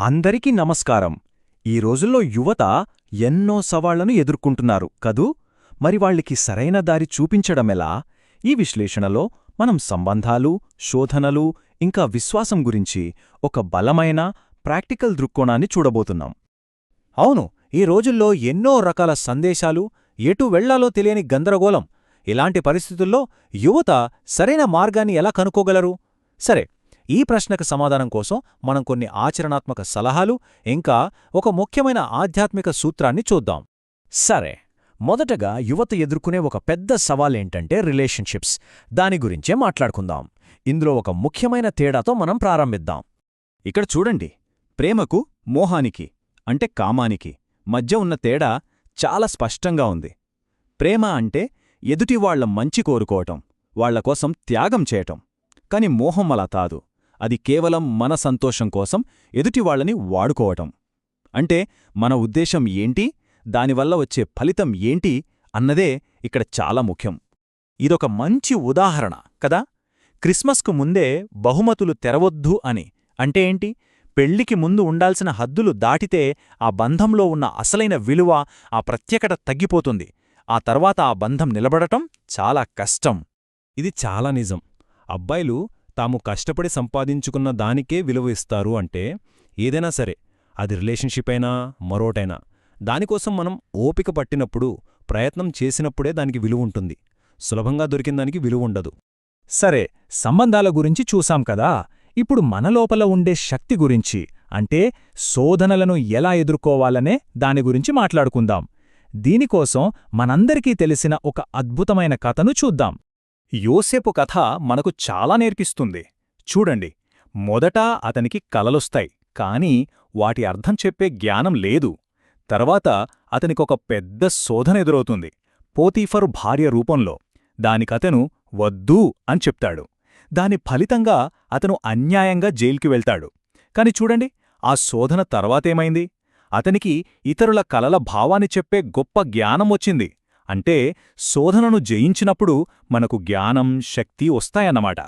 అందరికీ నమస్కారం. ఈ రోజుల్లో యువత ఎన్నో సవాళ్లను ఎదుర్కొంటున్నారు కదూ. మరి వాళ్ళకి సరైన దారి చూపించడమెలా? ఈ విశ్లేషణలో మనం సంబంధాలు, శోధనలు, ఇంకా విశ్వాసం గురించి ఒక బలమైన, ప్రాక్టికల్ దృక్కోణాన్ని చూడబోతున్నాం. అవును, ఈ రోజుల్లో ఎన్నో రకాల సందేశాలు, ఎటు వెళ్లాలో తెలియని గందరగోళం. ఇలాంటి పరిస్థితుల్లో యువత సరైన మార్గాన్ని ఎలా కనుక్కోగలరు? సరే, ఈ ప్రశ్నకు సమాధానం కోసం మనం కొన్ని ఆచరణాత్మక సలహాలు, ఇంకా ఒక ముఖ్యమైన ఆధ్యాత్మిక సూత్రాన్ని చూద్దాం. సరే, మొదటగా యువత ఎదుర్కొనే ఒక పెద్ద సవాలేంటంటే రిలేషన్షిప్స్. దాని గురించే మాట్లాడుకుందాం. ఇందులో ఒక ముఖ్యమైన తేడాతో మనం ప్రారంభిద్దాం. ఇక్కడ చూడండి, ప్రేమకు, మోహానికి అంటే కామానికి మధ్య ఉన్న తేడా చాలా స్పష్టంగా ఉంది. ప్రేమ అంటే ఎదుటివాళ్ల మంచి కోరుకోవటం, వాళ్లకోసం త్యాగం చేయటం. కాని మోహం అలా కాదు. అది కేవలం మన సంతోషం కోసం ఎదుటివాళ్లని వాడుకోవటం. అంటే మన ఉద్దేశం ఏంటి, దానివల్ల వచ్చే ఫలితం ఏంటి అన్నదే ఇక్కడ చాలా ముఖ్యం. ఇదొక మంచి ఉదాహరణ కదా. క్రిస్మస్కు ముందే బహుమతులు తెరవొద్దు అని అంటే ఏంటి? పెళ్లికి ముందు ఉండాల్సిన హద్దులు దాటితే ఆ బంధంలో ఉన్న అసలైన విలువ, ఆ ప్రత్యేకత తగ్గిపోతుంది. ఆ తర్వాత ఆ బంధం నిలబడటం చాలా కష్టం. ఇది చాలా నిజం. అబ్బాయిలు తాము కష్టపడి సంపాదించుకున్న దానికే విలువ ఇస్తారు. అంటే ఏదైనా సరే, అది రిలేషన్షిప్ అయినా మరోటైనా, దానికోసం మనం ఓపిక పట్టినప్పుడు, ప్రయత్నం చేసినప్పుడే దానికి విలువుంటుంది. సులభంగా దొరికిందానికి విలువుండదు. సరే, సంబంధాల గురించి చూసాం కదా. ఇప్పుడు మన లోపల ఉండే శక్తి గురించి, అంటే శోధనలను ఎలా ఎదుర్కోవాలనే దాని గురించి మాట్లాడుకుందాం. దీనికోసం మనందరికీ తెలిసిన ఒక అద్భుతమైన కథను చూద్దాం. యోసేపు కథ మనకు చాలా నేర్పిస్తుంది. చూడండి, మొదట అతనికి కలలొస్తాయి, కాని వాటి అర్థం చెప్పే జ్ఞానం లేదు. తర్వాత అతనికొక పెద్ద శోధన ఎదురవుతుంది, పోతీఫరు భార్య రూపంలో. దానికతను వద్దూ అని చెప్తాడు. దాని ఫలితంగా అతను అన్యాయంగా జైలుకి వెళ్తాడు. కాని చూడండి, ఆ శోధన తర్వాతేమైంది? అతనికి ఇతరుల కలల భావాన్ని చెప్పే గొప్ప జ్ఞానం వచ్చింది. అంటే శోధనను జయించినప్పుడు మనకు జ్ఞానం, శక్తి వస్తాయన్నమాట.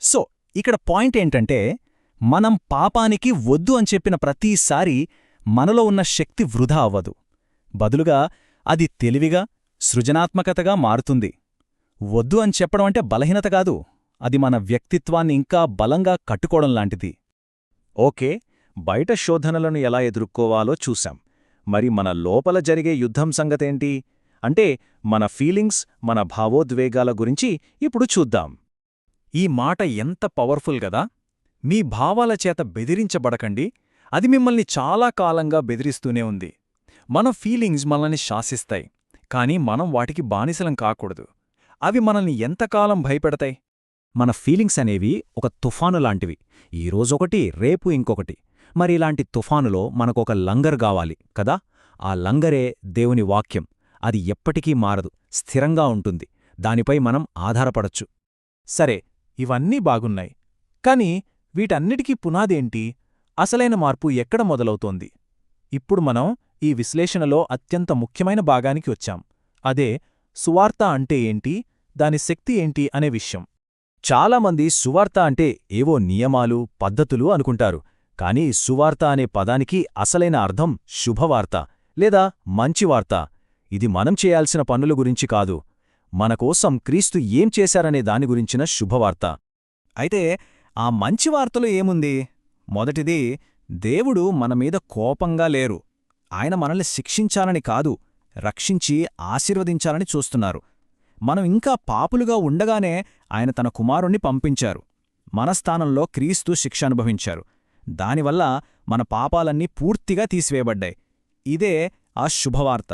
సో ఇక్కడ పాయింట్ ఏంటంటే, మనం పాపానికి వద్దు అని చెప్పిన ప్రతిసారీ మనలో ఉన్న శక్తి వృధా అవ్వదు. బదులుగా అది తెలివిగా, సృజనాత్మకతగా మారుతుంది. వద్దు అని చెప్పడం అంటే బలహీనత కాదు, అది మన వ్యక్తిత్వాన్ని ఇంకా బలంగా కట్టుకోవడం లాంటిది. ఓకే, బయట శోధనలను ఎలా ఎదుర్కోవాలో చూశాం. మరి మన లోపల జరిగే యుద్ధం సంగతేంటి? అంటే మన ఫీలింగ్స్, మన భావోద్వేగాల గురించి ఇప్పుడు చూద్దాం. ఈ మాట ఎంత పవర్ఫుల్ గదా. మీ భావాల చేత బెదిరించబడకండి, అది మిమ్మల్ని చాలా కాలంగా బెదిరిస్తూనే ఉంది. మన ఫీలింగ్స్ మనల్ని శాసిస్తాయి, కాని మనం వాటికి బానిసలం కాకూడదు. అవి మనల్ని ఎంతకాలం భయపెడతాయి? మన ఫీలింగ్స్ అనేవి ఒక తుఫాను లాంటివి. ఈరోజొకటి, రేపు ఇంకొకటి. మరి ఇలాంటి తుఫానులో మనకొక లంగర్ గావాలి కదా. ఆ లంగరే దేవుని వాక్యం. అది ఎప్పటికీ మారదు, స్థిరంగా ఉంటుంది. దానిపై మనం ఆధారపడచ్చు. సరే, ఇవన్నీ బాగున్నాయి. కాని వీటన్నిటికీ పునాదేంటి? అసలైన మార్పు ఎక్కడ మొదలవుతోంది? ఇప్పుడు మనం ఈ విశ్లేషణలో అత్యంత ముఖ్యమైన భాగానికి వచ్చాం. అదే సువార్త అంటే ఏంటి, దాని శక్తి ఏంటి అనే విషయం. చాలామంది సువార్త అంటే ఏవో నియమాలు, పద్ధతులు అనుకుంటారు. కాని సువార్త అనే పదానికి అసలైన అర్థం శుభవార్త లేదా మంచివార్త. ఇది మనం చేయాల్సిన పనుల గురించి కాదు, మనకోసం క్రీస్తు ఏం చేశారనే దాని గురించిన శుభవార్త. అయితే ఆ మంచివార్తలో ఏముంది? మొదటిది, దేవుడు మనమీద కోపంగా లేరు. ఆయన మనల్ని శిక్షించాలని కాదు, రక్షించి ఆశీర్వదించాలని చూస్తున్నారు. మనం ఇంకా పాపులుగా ఉండగానే ఆయన తన కుమారుణ్ణి పంపించారు. మన స్థానంలో క్రీస్తు శిక్ష అనుభవించారు. దానివల్ల మన పాపాలన్నీ పూర్తిగా తీసివేయబడ్డాయి. ఇదే ఆ శుభవార్త.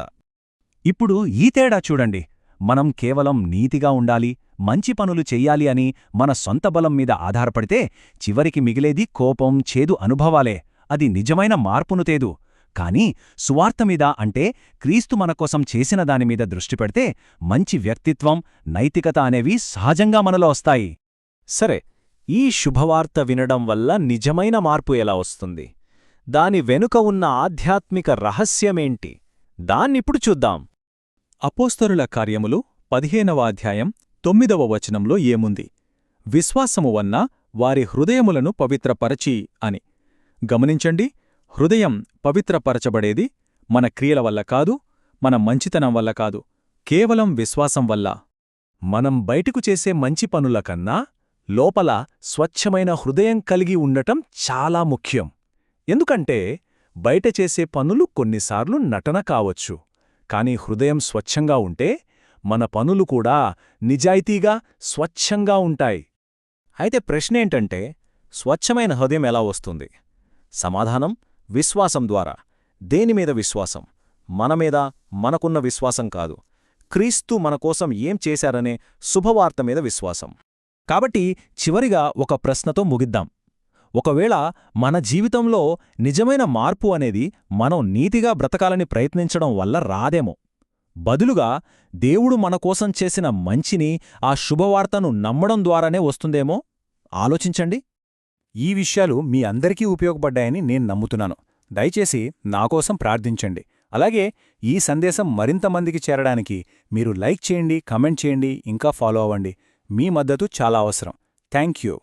ఇప్పుడు ఈ తేడా చూడండి. మనం కేవలం నీతిగా ఉండాలి, మంచి పనులు చెయ్యాలి అని మన సొంత బలం మీద ఆధారపడితే చివరికి మిగిలేది కోపం, చేదు అనుభవాలే. అది నిజమైన మార్పును తేదు. కానీ సువార్త మీద, అంటే క్రీస్తు మనకోసం చేసిన దానిమీద దృష్టి పెడితే మంచి వ్యక్తిత్వం, నైతికత అనేవి సహజంగా మనలో వస్తాయి. సరే, ఈ శుభవార్త వినడం వల్ల నిజమైన మార్పు ఎలా వస్తుంది? దాని వెనుక ఉన్న ఆధ్యాత్మిక రహస్యమేంటి? దాన్నిప్పుడు చూద్దాం. అపోస్తలుల కార్యములు 15వ అధ్యాయం 9వ వచనంలో ఏముంది? విశ్వాసము వన్న వారి హృదయములను పవిత్రపరచి అని. గమనించండి, హృదయం పవిత్రపరచబడేది మన క్రియల వల్ల కాదు, మన మంచితనం వల్ల కాదు, కేవలం విశ్వాసం వల్ల. మనం బయటకు చేసే మంచి పనుల కన్నా లోపల స్వచ్ఛమైన హృదయం కలిగి ఉండటం చాలా ముఖ్యం. ఎందుకంటే బయట చేసే పనులు కొన్నిసార్లు నటన కావచ్చు, కాని హృదయం స్వచ్ఛంగా ఉంటే మన పనులు కూడా నిజాయితీగా స్వచ్ఛంగా ఉంటాయి. అయితే ప్రశ్నేంటంటే, స్వచ్ఛమైన హృదయం ఎలా వస్తుంది? సమాధానం విశ్వాసం ద్వారా. దేనిమీద విశ్వాసం? మనమీద, మనకున్న విశ్వాసం కాదు. క్రీస్తు మనకోసం ఏం చేశారనే శుభవార్త మీద విశ్వాసం. కాబట్టి చివరిగా ఒక ప్రశ్నతో ముగిద్దాం. ఒకవేళ మన జీవితంలో నిజమైన మార్పు అనేది మనం నీతిగా బ్రతకాలని ప్రయత్నించడం వల్ల రాదేమో, బదులుగా దేవుడు మనకోసం చేసిన మంచిని, ఆ శుభవార్తను నమ్మడం ద్వారానే వస్తుందేమో ఆలోచించండి. ఈ విషయాలు మీ అందరికీ ఉపయోగపడ్డాయని నేను నమ్ముతున్నాను. దయచేసి నాకోసం ప్రార్థించండి. అలాగే ఈ సందేశం మరింత మందికి చేరడానికి మీరు లైక్ చేయండి, కమెంట్ చేయండి, ఇంకా ఫాలో అవ్వండి. మీ మద్దతు చాలా అవసరం. Thank you.